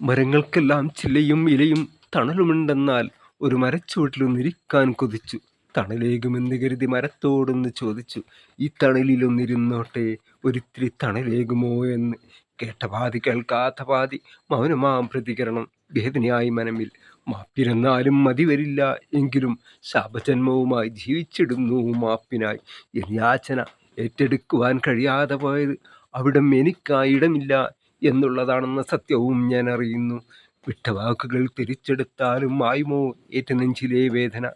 മരങ്ങൾക്കെല്ലാം ചില്ലയും ഇലയും തണലുമുണ്ടെന്നാൽ ഒരു മരച്ചുവട്ടിലൊന്നിരിക്കാൻ കൊതിച്ചു. തണലേകുമെന്ന് കരുതി മരത്തോടൊന്ന് ചോദിച്ചു, ഈ തണലിലൊന്നിരുന്നോട്ടെ, ഒരിത്തിരി തണലേകുമോ എന്ന്. കേട്ട പാതി കേൾക്കാത്ത പാതി മൗനമാം പ്രതികരണം. വേദനയായി മനമിൽ. മാപ്പിരന്നാലും മതി വരില്ല എങ്കിലും ശാപജന്മവുമായി ജീവിച്ചിടുന്നു മാപ്പിനായി. എൻ യാചന ഏറ്റെടുക്കുവാൻ കഴിയാതെ പോയത് അവിടം എനിക്കായി ഇടമില്ല എന്നുള്ളതാണെന്ന സത്യവും ഞാൻ അറിയുന്നു. വിട്ട വാക്കുകൾ തിരിച്ചെടുത്താലും മായുമോ ഏറ്റ നെഞ്ചിലെ വേദന?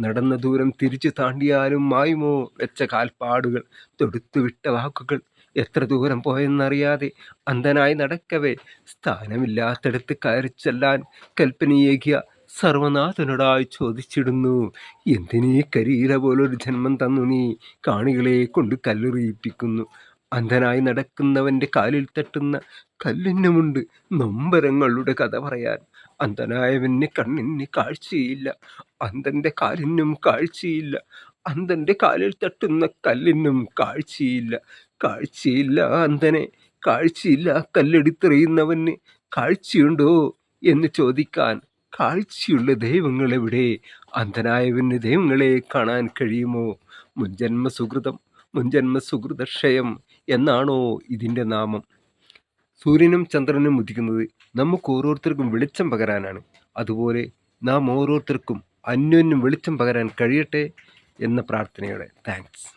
നടന്ന ദൂരം തിരിച്ചു താണ്ടിയാലും മായുമോ വെച്ച കാൽപ്പാടുകൾ? തൊടുത്തു വിട്ട വാക്കുകൾ എത്ര ദൂരം പോയെന്നറിയാതെ അന്ധനായി നടക്കവേ സ്ഥാനമില്ലാത്തടത്ത് കയറിച്ചെല്ലാൻ കൽപ്പനയേകിയ സർവനാഥനോടായി ചോദിച്ചിടുന്നു, എന്തിനീ കരിയില പോലൊരു ജന്മം തന്നു നീ കാണികളെ കൊണ്ട് കല്ലെറിയിപ്പിക്കുന്നു? അന്ധനായി നടക്കുന്നവൻ്റെ കാലിൽ തട്ടുന്ന കല്ലിനുമുണ്ട് നൊമ്പരങ്ങളുടെ കഥ പറയാൻ. അന്ധനായവന് കണ്ണിന് കാഴ്ചയില്ല, അന്ധൻ്റെ കാലിനും കാഴ്ചയില്ല. അന്ധൻ്റെ കാലിൽ തട്ടുന്ന കല്ലിനും കാഴ്ചയില്ല. കാഴ്ചയില്ല അന്ധനെ, കാഴ്ചയില്ല കല്ലെടുത്തെറിയുന്നവന് കാഴ്ചയുണ്ടോ എന്ന് ചോദിക്കാൻ കാഴ്ചയുള്ള ദൈവങ്ങളെവിടെ? അന്ധനായവന് ദൈവങ്ങളെ കാണാൻ കഴിയുമോ? മുൻജന്മ സുഹൃതം, മുൻജന്മ സുഹൃതക്ഷയം എന്നാണോ ഇതിൻ്റെ നാമം? സൂര്യനും ചന്ദ്രനും ഉദിക്കുന്നത് നമുക്ക് ഓരോരുത്തർക്കും വെളിച്ചം പകരാനാണ്. അതുപോലെ നാം ഓരോരുത്തർക്കും അന്യോന്യം വെളിച്ചം പകരാൻ കഴിയട്ടെ എന്ന പ്രാർത്ഥനയോടെ. താങ്ക്സ്.